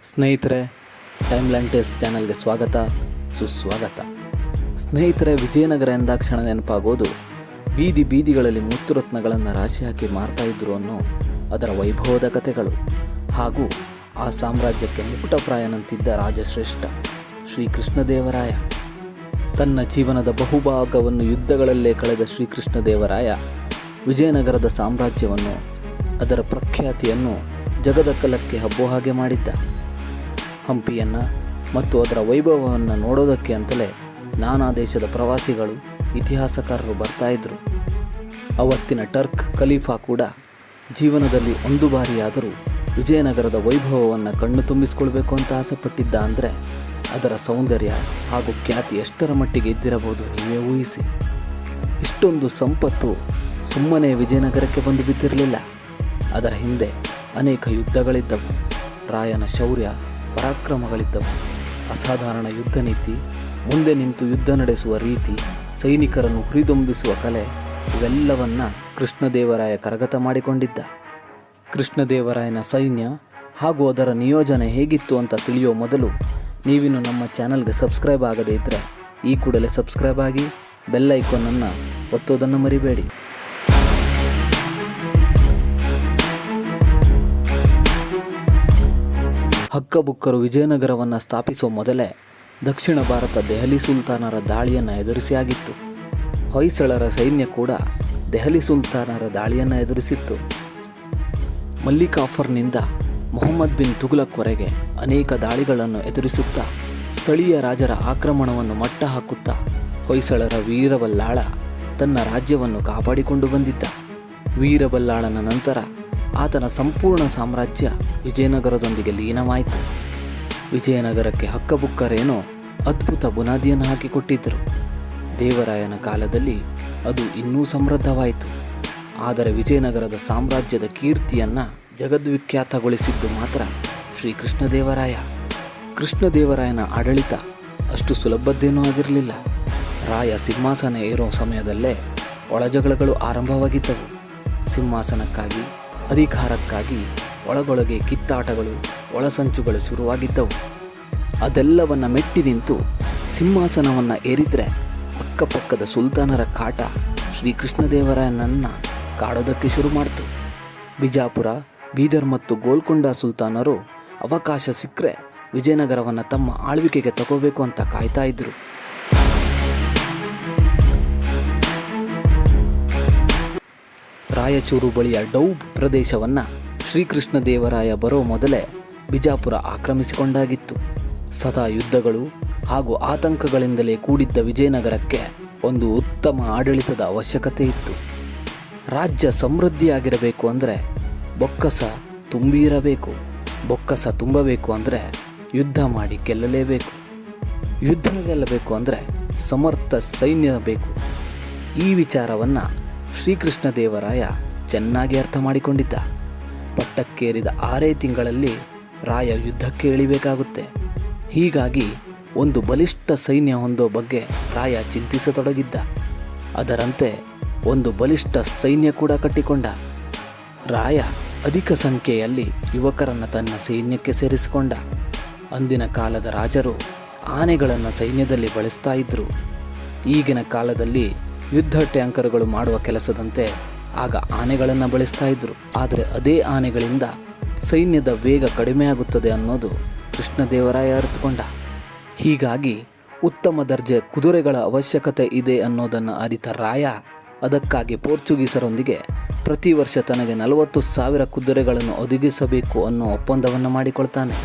ಸ್ನೇಹಿತರೆ, timeline tiles ಚಾನಲ್ಗೆ ಸ್ವಾಗತ ಸುಸ್ವಾಗತ. ಸ್ನೇಹಿತರೆ, ವಿಜಯನಗರ ಎಂದಾಕ್ಷಣ ನೆನಪಾಗೋದು ಬೀದಿ ಬೀದಿಗಳಲ್ಲಿ ಮುತ್ತುರತ್ನಗಳನ್ನು ರಾಶಿ ಹಾಕಿ ಮಾರ್ತಾ ಇದ್ರು ಅನ್ನೋ ಅದರ ವೈಭವದ ಕಥೆಗಳು ಹಾಗೂ ಆ ಸಾಮ್ರಾಜ್ಯಕ್ಕೆ ಮುಕುಟಪ್ರಾಯನಂತಿದ್ದ ರಾಜಶ್ರೇಷ್ಠ ಶ್ರೀಕೃಷ್ಣದೇವರಾಯ. ತನ್ನ ಜೀವನದ ಬಹುಭಾಗವನ್ನು ಯುದ್ಧಗಳಲ್ಲೇ ಕಳೆದ ಶ್ರೀಕೃಷ್ಣದೇವರಾಯ ವಿಜಯನಗರದ ಸಾಮ್ರಾಜ್ಯವನ್ನು, ಅದರ ಪ್ರಖ್ಯಾತಿಯನ್ನು ಜಗದಕಲಕ್ಕೆ ಹಬ್ಬೋ ಹಾಗೆ ಮಾಡಿದ್ದ. ಹಂಪಿಯನ್ನು ಮತ್ತು ಅದರ ವೈಭವವನ್ನು ನೋಡೋದಕ್ಕೆ ಅಂತಲೇ ನಾನಾ ದೇಶದ ಪ್ರವಾಸಿಗಳು, ಇತಿಹಾಸಕಾರರು ಬರ್ತಾಯಿದ್ರು. ಅವತ್ತಿನ ಟರ್ಕ್ ಖಲೀಫಾ ಕೂಡ ಜೀವನದಲ್ಲಿ ಒಂದು ಬಾರಿಯಾದರೂ ವಿಜಯನಗರದ ವೈಭವವನ್ನು ಕಣ್ಣು ತುಂಬಿಸ್ಕೊಳ್ಬೇಕು ಅಂತ ಆಸೆಪಟ್ಟಿದ್ದ. ಅಂದರೆ ಅದರ ಸೌಂದರ್ಯ ಹಾಗೂ ಖ್ಯಾತಿ ಎಷ್ಟರ ಮಟ್ಟಿಗೆ ಇದ್ದಿರಬಹುದು ನೀವೇ ಊಹಿಸಿ. ಇಷ್ಟೊಂದು ಸಂಪತ್ತು ಸುಮ್ಮನೆ ವಿಜಯನಗರಕ್ಕೆ ಬಂದು ಬಿದ್ದಿರಲಿಲ್ಲ. ಅದರ ಹಿಂದೆ ಅನೇಕ ಯುದ್ಧಗಳಿದ್ದವು, ರಾಯನ ಶೌರ್ಯ ಪರಾಕ್ರಮಗಳಿದ್ದವು, ಅಸಾಧಾರಣ ಯುದ್ಧ ನೀತಿ, ಮುಂದೆ ನಿಂತು ಯುದ್ಧ ನಡೆಸುವ ರೀತಿ, ಸೈನಿಕರನ್ನು ಹುರಿದುಂಬಿಸುವ ಕಲೆ, ಇವೆಲ್ಲವನ್ನ ಕೃಷ್ಣದೇವರಾಯ ಕರಗತ ಮಾಡಿಕೊಂಡಿದ್ದ. ಕೃಷ್ಣದೇವರಾಯನ ಸೈನ್ಯ ಹಾಗೂ ಅದರ ನಿಯೋಜನೆ ಹೇಗಿತ್ತು ಅಂತ ತಿಳಿಯೋ ಮೊದಲು ನೀವಿನ್ನು ನಮ್ಮ ಚಾನಲ್ಗೆ ಸಬ್ಸ್ಕ್ರೈಬ್ ಆಗದೇ ಇದ್ದರೆ ಈ ಕೂಡಲೇ ಸಬ್ಸ್ಕ್ರೈಬ್ ಆಗಿ ಬೆಲ್ ಐಕಾನನ್ನು ಒತ್ತೋದನ್ನು ಮರಿಬೇಡಿ. ಹಕ್ಕಬುಕ್ಕರು ವಿಜಯನಗರವನ್ನು ಸ್ಥಾಪಿಸುವ ಮೊದಲೇ ದಕ್ಷಿಣ ಭಾರತ ದೆಹಲಿ ಸುಲ್ತಾನರ ದಾಳಿಯನ್ನು ಎದುರಿಸಿ ಆಗಿತ್ತು. ಹೊಯ್ಸಳರ ಸೈನ್ಯ ಕೂಡ ದೆಹಲಿ ಸುಲ್ತಾನರ ದಾಳಿಯನ್ನು ಎದುರಿಸಿತ್ತು. ಮಲ್ಲಿಕಾಫರ್ನಿಂದ ಮೊಹಮ್ಮದ್ ಬಿನ್ ತುಘಲಕ್ವರೆಗೆ ಅನೇಕ ದಾಳಿಗಳನ್ನು ಎದುರಿಸುತ್ತಾ ಸ್ಥಳೀಯ ರಾಜರ ಆಕ್ರಮಣವನ್ನು ಮಟ್ಟ ಹಾಕುತ್ತಾ ಹೊಯ್ಸಳರ ವೀರಬಲ್ಲಾಳ ತನ್ನ ರಾಜ್ಯವನ್ನು ಕಾಪಾಡಿಕೊಂಡು ಬಂದಿದ್ದ. ವೀರಬಲ್ಲಾಳನ ನಂತರ ಆತನ ಸಂಪೂರ್ಣ ಸಾಮ್ರಾಜ್ಯ ವಿಜಯನಗರದೊಂದಿಗೆ ಲೀನವಾಯಿತು. ವಿಜಯನಗರಕ್ಕೆ ಹಕ್ಕಬುಕ್ಕರೇನೋ ಅದ್ಭುತ ಬುನಾದಿಯನ್ನು ಹಾಕಿಕೊಟ್ಟಿದ್ದರು. ದೇವರಾಯನ ಕಾಲದಲ್ಲಿ ಅದು ಇನ್ನೂ ಸಮೃದ್ಧವಾಯಿತು. ಆದರೆ ವಿಜಯನಗರದ ಸಾಮ್ರಾಜ್ಯದ ಕೀರ್ತಿಯನ್ನು ಜಗದ್ವಿಖ್ಯಾತಗೊಳಿಸಿದ್ದು ಮಾತ್ರ ಶ್ರೀಕೃಷ್ಣದೇವರಾಯ. ಕೃಷ್ಣದೇವರಾಯನ ಆಡಳಿತ ಅಷ್ಟು ಸುಲಭದ್ದೇನೂ ಆಗಿರಲಿಲ್ಲ. ರಾಯ ಸಿಂಹಾಸನ ಏರೋ ಸಮಯದಲ್ಲೇ ಒಳಜಗಳಗಳು ಆರಂಭವಾಗಿದ್ದವು. ಸಿಂಹಾಸನಕ್ಕಾಗಿ, ಅಧಿಕಾರಕ್ಕಾಗಿ ಒಳಗೊಳಗೆ ಕಿತ್ತಾಟಗಳು, ಒಳಸಂಚುಗಳು ಶುರುವಾಗಿದ್ದವು. ಅದೆಲ್ಲವನ್ನು ಮೆಟ್ಟಿ ನಿಂತು ಸಿಂಹಾಸನವನ್ನು ಏರಿದರೆ ಅಕ್ಕಪಕ್ಕದ ಸುಲ್ತಾನರ ಕಾಟ ಶ್ರೀಕೃಷ್ಣದೇವರಾಯನನ್ನು ಕಾಡೋದಕ್ಕೆ ಶುರು ಮಾಡಿತು. ಬಿಜಾಪುರ, ಬೀದರ್ ಮತ್ತು ಗೋಲ್ಕೊಂಡ ಸುಲ್ತಾನರು ಅವಕಾಶ ಸಿಕ್ಕರೆ ವಿಜಯನಗರವನ್ನು ತಮ್ಮ ಆಳ್ವಿಕೆಗೆ ತಗೋಬೇಕು ಅಂತ ಕಾಯ್ತಾ ಇದ್ರು. ರಾಯಚೂರು ಬಳಿಯ ಡೌಬ್ ಪ್ರದೇಶವನ್ನು ಶ್ರೀಕೃಷ್ಣದೇವರಾಯ ಬರೋ ಮೊದಲೇ ಬಿಜಾಪುರ ಆಕ್ರಮಿಸಿಕೊಂಡಾಗಿತ್ತು. ಸದಾ ಯುದ್ಧಗಳು ಹಾಗೂ ಆತಂಕಗಳಿಂದಲೇ ಕೂಡಿದ್ದ ವಿಜಯನಗರಕ್ಕೆ ಒಂದು ಉತ್ತಮ ಆಡಳಿತದ ಅವಶ್ಯಕತೆ ಇತ್ತು. ರಾಜ್ಯ ಸಮೃದ್ಧಿಯಾಗಿರಬೇಕು ಅಂದರೆ ಬೊಕ್ಕಸ ತುಂಬಿರಬೇಕು. ಬೊಕ್ಕಸ ತುಂಬಬೇಕು ಅಂದರೆ ಯುದ್ಧ ಮಾಡಿ ಗೆಲ್ಲಲೇಬೇಕು. ಯುದ್ಧ ಗೆಲ್ಲಬೇಕು ಅಂದರೆ ಸಮರ್ಥ ಸೈನ್ಯ ಬೇಕು. ಈ ವಿಚಾರವನ್ನು ಶ್ರೀಕೃಷ್ಣದೇವರಾಯ ಚೆನ್ನಾಗಿ ಅರ್ಥ ಮಾಡಿಕೊಂಡಿದ್ದ. ಪಟ್ಟಕ್ಕೇರಿದ 6 ತಿಂಗಳಲ್ಲಿ ರಾಯ ಯುದ್ಧಕ್ಕೆ ಇಳಿಬೇಕಾಗುತ್ತೆ. ಹೀಗಾಗಿ ಒಂದು ಬಲಿಷ್ಠ ಸೈನ್ಯ ಹೊಂದೋ ಬಗ್ಗೆ ರಾಯ ಚಿಂತಿಸತೊಡಗಿದ್ದ. ಅದರಂತೆ ಒಂದು ಬಲಿಷ್ಠ ಸೈನ್ಯ ಕೂಡ ಕಟ್ಟಿಕೊಂಡ. ರಾಯ ಅಧಿಕ ಸಂಖ್ಯೆಯಲ್ಲಿ ಯುವಕರನ್ನು ತನ್ನ ಸೈನ್ಯಕ್ಕೆ ಸೇರಿಸಿಕೊಂಡ. ಅಂದಿನ ಕಾಲದ ರಾಜರು ಆನೆಗಳನ್ನು ಸೈನ್ಯದಲ್ಲಿ ಬಳಸ್ತಾ ಇದ್ದರು. ಈಗಿನ ಕಾಲದಲ್ಲಿ ಯುದ್ಧ ಟ್ಯಾಂಕರ್ಗಳು ಮಾಡುವ ಕೆಲಸದಂತೆ ಆಗ ಆನೆಗಳನ್ನು ಬಳಸ್ತಾ ಇದ್ರು. ಆದರೆ ಅದೇ ಆನೆಗಳಿಂದ ಸೈನ್ಯದ ವೇಗ ಕಡಿಮೆಯಾಗುತ್ತದೆ ಅನ್ನೋದು ಕೃಷ್ಣದೇವರಾಯ ಅರಿತುಕೊಂಡ. ಹೀಗಾಗಿ ಉತ್ತಮ ದರ್ಜೆ ಕುದುರೆಗಳ ಅವಶ್ಯಕತೆ ಇದೆ ಅನ್ನೋದನ್ನು ಅರಿತ ರಾಯ ಅದಕ್ಕಾಗಿ ಪೋರ್ಚುಗೀಸರೊಂದಿಗೆ ಪ್ರತಿ ವರ್ಷ ತನಗೆ 40,000 ಕುದುರೆಗಳನ್ನು ಒದಗಿಸಬೇಕು ಅನ್ನೋ ಒಪ್ಪಂದವನ್ನು ಮಾಡಿಕೊಳ್ತಾನೆ.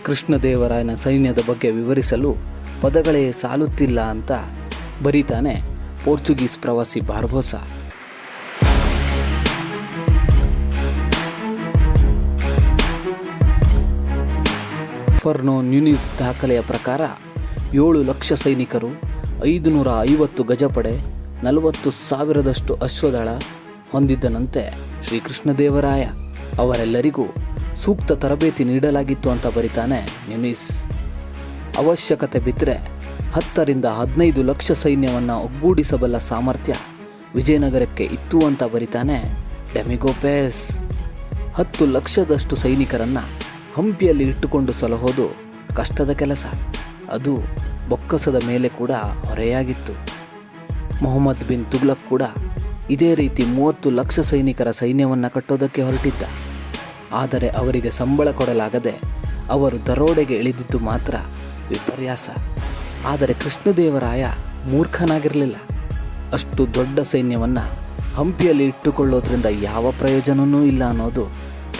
ಕೃಷ್ಣದೇವರಾಯನ ಸೈನ್ಯದ ಬಗ್ಗೆ ವಿವರಿಸಲು ಪದಗಳೇ ಸಾಲುತ್ತಿಲ್ಲ ಅಂತ ಬರೀತಾನೆ ಪೋರ್ಚುಗೀಸ್ ಪ್ರವಾಸಿ ಬಾರ್ಬೋಸಾ. ಫರ್ನೋ ನ್ಯೂನಿಸ್ ದಾಖಲೆಯ ಪ್ರಕಾರ 7 ಲಕ್ಷ ಸೈನಿಕರು, 550 ಗಜಪಡೆ, 40,000 ಅಶ್ವದಳ ಹೊಂದಿದ್ದನಂತೆ ಶ್ರೀಕೃಷ್ಣದೇವರಾಯ. ಅವರೆಲ್ಲರಿಗೂ ಸೂಕ್ತ ತರಬೇತಿ ನೀಡಲಾಗಿತ್ತು ಅಂತ ಬರಿತಾನೆ ನ್ಯೂನಿಸ್. ಅವಶ್ಯಕತೆ ಬಿದ್ದರೆ 10 ರಿಂದ 15 ಲಕ್ಷ ಸೈನ್ಯವನ್ನು ಒಗ್ಗೂಡಿಸಬಲ್ಲ ಸಾಮರ್ಥ್ಯ ವಿಜಯನಗರಕ್ಕೆ ಇತ್ತು ಅಂತ ಬರಿತಾನೆ ಡೆಮಿಗೋಪೇಸ್. 10 ಲಕ್ಷದಷ್ಟು ಸೈನಿಕರನ್ನು ಹಂಪಿಯಲ್ಲಿ ಇಟ್ಟುಕೊಂಡು ಸಲಹೋದು ಕಷ್ಟದ ಕೆಲಸ. ಅದು ಬೊಕ್ಕಸದ ಮೇಲೆ ಕೂಡ ಹೊರೆಯಾಗಿತ್ತು. ಮೊಹಮ್ಮದ್ ಬಿನ್ ತುಗ್ಲಕ್ ಕೂಡ ಇದೇ ರೀತಿ 30 ಲಕ್ಷ ಸೈನಿಕರ ಸೈನ್ಯವನ್ನು ಕಟ್ಟೋದಕ್ಕೆ ಹೊರಟಿದ್ದ. ಆದರೆ ಅವರಿಗೆ ಸಂಬಳ ಕೊಡಲಾಗದೆ ಅವರು ದರೋಡೆಗೆ ಇಳಿದಿದ್ದು ಮಾತ್ರ ವಿಪರ್ಯಾಸ. ಆದರೆ ಕೃಷ್ಣದೇವರಾಯ ಮೂರ್ಖನಾಗಿರಲಿಲ್ಲ. ಅಷ್ಟು ದೊಡ್ಡ ಸೈನ್ಯವನ್ನು ಹಂಪಿಯಲ್ಲಿ ಇಟ್ಟುಕೊಳ್ಳೋದ್ರಿಂದ ಯಾವ ಪ್ರಯೋಜನವೂ ಇಲ್ಲ ಅನ್ನೋದು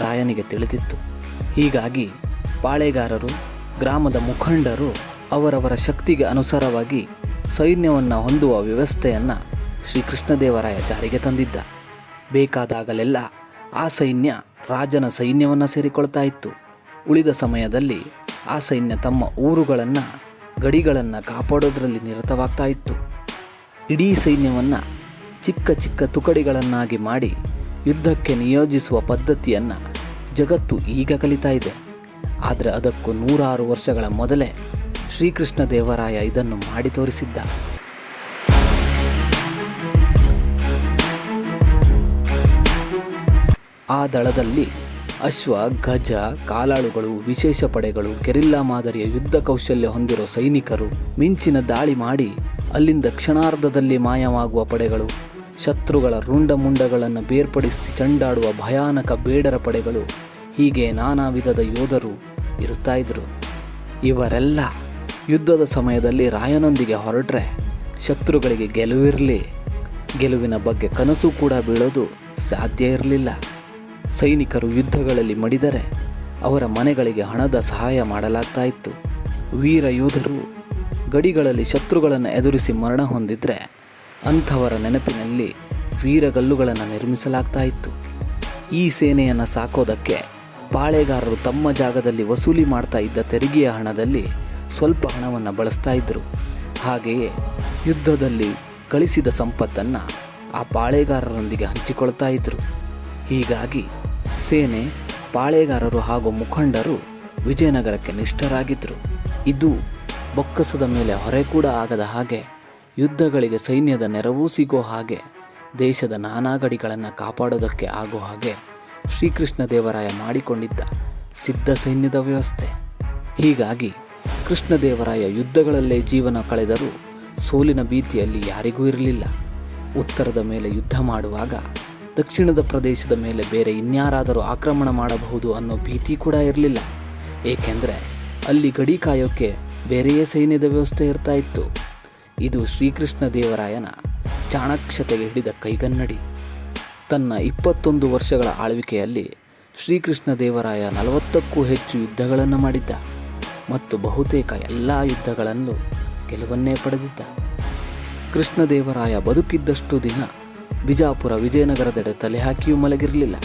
ರಾಯನಿಗೆ ತಿಳಿದಿತ್ತು. ಹೀಗಾಗಿ ಪಾಳೆಗಾರರು, ಗ್ರಾಮದ ಮುಖಂಡರು ಅವರವರ ಶಕ್ತಿಗೆ ಅನುಸಾರವಾಗಿ ಸೈನ್ಯವನ್ನು ಹೊಂದುವ ವ್ಯವಸ್ಥೆಯನ್ನು ಶ್ರೀಕೃಷ್ಣದೇವರಾಯ ಜಾರಿಗೆ ತಂದಿದ್ದ. ಬೇಕಾದಾಗಲೆಲ್ಲ ಆ ಸೈನ್ಯ ರಾಜನ ಸೈನ್ಯವನ್ನು ಸೇರಿಕೊಳ್ತಾ ಇತ್ತು. ಉಳಿದ ಸಮಯದಲ್ಲಿ ಆ ಸೈನ್ಯ ತಮ್ಮ ಊರುಗಳನ್ನು, ಗಡಿಗಳನ್ನು ಕಾಪಾಡೋದ್ರಲ್ಲಿ ನಿರತವಾಗ್ತಾ ಇತ್ತು. ಇಡೀ ಸೈನ್ಯವನ್ನು ಚಿಕ್ಕ ಚಿಕ್ಕ ತುಕಡಿಗಳನ್ನಾಗಿ ಮಾಡಿ ಯುದ್ಧಕ್ಕೆ ನಿಯೋಜಿಸುವ ಪದ್ಧತಿಯನ್ನು ಜಗತ್ತು ಈಗ ಕಲಿತಾ ಇದೆ. ಆದರೆ ಅದಕ್ಕೂ 106 ವರ್ಷಗಳ ಮೊದಲೇ ಶ್ರೀಕೃಷ್ಣದೇವರಾಯ ಇದನ್ನು ಮಾಡಿ ತೋರಿಸಿದ್ದ. ಆ ದಳದಲ್ಲಿ ಅಶ್ವ, ಗಜ, ಕಾಲಾಳುಗಳು, ವಿಶೇಷ ಪಡೆಗಳು, ಗೆರಿಲ್ಲಾ ಮಾದರಿಯ ಯುದ್ಧ ಕೌಶಲ್ಯ ಹೊಂದಿರೋ ಸೈನಿಕರು, ಮಿಂಚಿನ ದಾಳಿ ಮಾಡಿ ಅಲ್ಲಿಂದ ಕ್ಷಣಾರ್ಧದಲ್ಲಿ ಮಾಯವಾಗುವ ಪಡೆಗಳು, ಶತ್ರುಗಳ ರುಂಡ ಮುಂಡಗಳನ್ನು ಬೇರ್ಪಡಿಸಿ ಚಂಡಾಡುವ ಭಯಾನಕ ಬೇಡರ ಪಡೆಗಳು, ಹೀಗೆ ನಾನಾ ವಿಧದ ಯೋಧರು ಇರುತ್ತಾ ಇದ್ರು. ಇವರೆಲ್ಲ ಯುದ್ಧದ ಸಮಯದಲ್ಲಿ ರಾಯನೊಂದಿಗೆ ಹೊರಟ್ರೆ ಶತ್ರುಗಳಿಗೆ ಗೆಲುವಿನ ಬಗ್ಗೆ ಕನಸು ಕೂಡ ಬೀಳೋದು ಸಾಧ್ಯ ಇರಲಿಲ್ಲ. ಸೈನಿಕರು ಯುದ್ಧಗಳಲ್ಲಿ ಮಡಿದರೆ ಅವರ ಮನೆಗಳಿಗೆ ಹಣದ ಸಹಾಯ ಮಾಡಲಾಗ್ತಾ ಇತ್ತು. ವೀರ ಯೋಧರು ಗಡಿಗಳಲ್ಲಿ ಶತ್ರುಗಳನ್ನು ಎದುರಿಸಿ ಮರಣ ಹೊಂದಿದ್ರೆ ಅಂಥವರ ನೆನಪಿನಲ್ಲಿ ವೀರಗಲ್ಲುಗಳನ್ನು ನಿರ್ಮಿಸಲಾಗ್ತಾ ಇತ್ತು. ಈ ಸೇನೆಯನ್ನು ಸಾಕೋದಕ್ಕೆ ಪಾಳೆಗಾರರು ತಮ್ಮ ಜಾಗದಲ್ಲಿ ವಸೂಲಿ ಮಾಡ್ತಾ ಇದ್ದ ತೆರಿಗೆಯ ಹಣದಲ್ಲಿ ಸ್ವಲ್ಪ ಹಣವನ್ನು ಬಳಸ್ತಾ ಇದ್ದರು. ಹಾಗೆಯೇ ಯುದ್ಧದಲ್ಲಿ ಗಳಿಸಿದ ಸಂಪತ್ತನ್ನು ಆ ಪಾಳೆಗಾರರೊಂದಿಗೆ ಹಂಚಿಕೊಳ್ತಾ ಇದ್ದರು. ಹೀಗಾಗಿ ಸೇನೆ, ಪಾಳೆಗಾರರು ಹಾಗೂ ಮುಖಂಡರು ವಿಜಯನಗರಕ್ಕೆ ನಿಷ್ಠರಾಗಿದ್ದರು. ಇದು ಬೊಕ್ಕಸದ ಮೇಲೆ ಹೊರೆ ಕೂಡ ಆಗದ ಹಾಗೆ, ಯುದ್ಧಗಳಿಗೆ ಸೈನ್ಯದ ನೆರವೂ ಸಿಗೋ ಹಾಗೆ, ದೇಶದ ನಾನಾ ಗಡಿಗಳನ್ನು ಕಾಪಾಡೋದಕ್ಕೆ ಆಗೋ ಹಾಗೆ ಶ್ರೀಕೃಷ್ಣದೇವರಾಯ ಮಾಡಿಕೊಂಡಿದ್ದ ಸಿದ್ಧ ಸೈನ್ಯದ ವ್ಯವಸ್ಥೆ. ಹೀಗಾಗಿ ಕೃಷ್ಣದೇವರಾಯ ಯುದ್ಧಗಳಲ್ಲೇ ಜೀವನ ಕಳೆದರೂ ಸೋಲಿನ ಭೀತಿಯಲ್ಲಿ ಯಾರಿಗೂ ಇರಲಿಲ್ಲ. ಉತ್ತರದ ಮೇಲೆ ಯುದ್ಧ ಮಾಡುವಾಗ ದಕ್ಷಿಣದ ಪ್ರದೇಶದ ಮೇಲೆ ಬೇರೆ ಇನ್ಯಾರಾದರೂ ಆಕ್ರಮಣ ಮಾಡಬಹುದು ಅನ್ನೋ ಭೀತಿ ಕೂಡ ಇರಲಿಲ್ಲ. ಏಕೆಂದರೆ ಅಲ್ಲಿ ಗಡಿ ಕಾಯೋಕ್ಕೆ ಬೇರೆಯೇ ಸೈನ್ಯದ ವ್ಯವಸ್ಥೆ ಇರ್ತಾ ಇತ್ತು. ಇದು ಶ್ರೀಕೃಷ್ಣದೇವರಾಯನ ಚಾಣಾಕ್ಷತೆಗೆ ಹಿಡಿದ ಕೈಗನ್ನಡಿ. ತನ್ನ 21 ವರ್ಷಗಳ ಆಳ್ವಿಕೆಯಲ್ಲಿ ಶ್ರೀಕೃಷ್ಣದೇವರಾಯ 40ಕ್ಕೂ ಹೆಚ್ಚು ಯುದ್ಧಗಳನ್ನು ಮಾಡಿದ್ದ ಮತ್ತು ಬಹುತೇಕ ಎಲ್ಲ ಯುದ್ಧಗಳಲ್ಲೂ ಗೆಲುವನ್ನೇ ಪಡೆದಿದ್ದ. ಕೃಷ್ಣದೇವರಾಯ ಬದುಕಿದ್ದಷ್ಟು ದಿನ ಬಿಜಾಪುರ, ವಿಜಯನಗರದೆಡೆ ತಲೆ ಹಾಕಿಯೂ ಮಲಗಿರಲಿಲ್ಲ.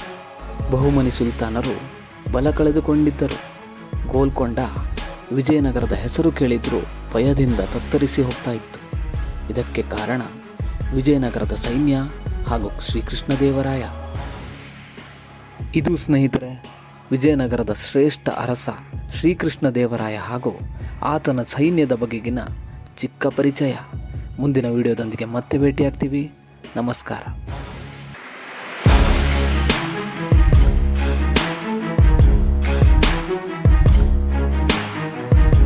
ಬಹುಮನಿ ಸುಲ್ತಾನರು ಬಲ ಕಳೆದುಕೊಂಡಿದ್ದರು. ಗೋಲ್ಕೊಂಡ ವಿಜಯನಗರದ ಹೆಸರು ಕೇಳಿದ್ರೂ ಭಯದಿಂದ ತತ್ತರಿಸಿ ಹೋಗ್ತಾ ಇತ್ತು. ಇದಕ್ಕೆ ಕಾರಣ ವಿಜಯನಗರದ ಸೈನ್ಯ ಹಾಗೂ ಶ್ರೀಕೃಷ್ಣದೇವರಾಯ. ಇದು ಸ್ನೇಹಿತರೆ ವಿಜಯನಗರದ ಶ್ರೇಷ್ಠ ಅರಸ ಶ್ರೀಕೃಷ್ಣದೇವರಾಯ ಹಾಗೂ ಆತನ ಸೈನ್ಯದ ಬಗೆಗಿನ ಚಿಕ್ಕ ಪರಿಚಯ. ಮುಂದಿನ ವಿಡಿಯೋದೊಂದಿಗೆ ಮತ್ತೆ ಭೇಟಿಯಾಗ್ತೀವಿ. ನಮಸ್ಕಾರ.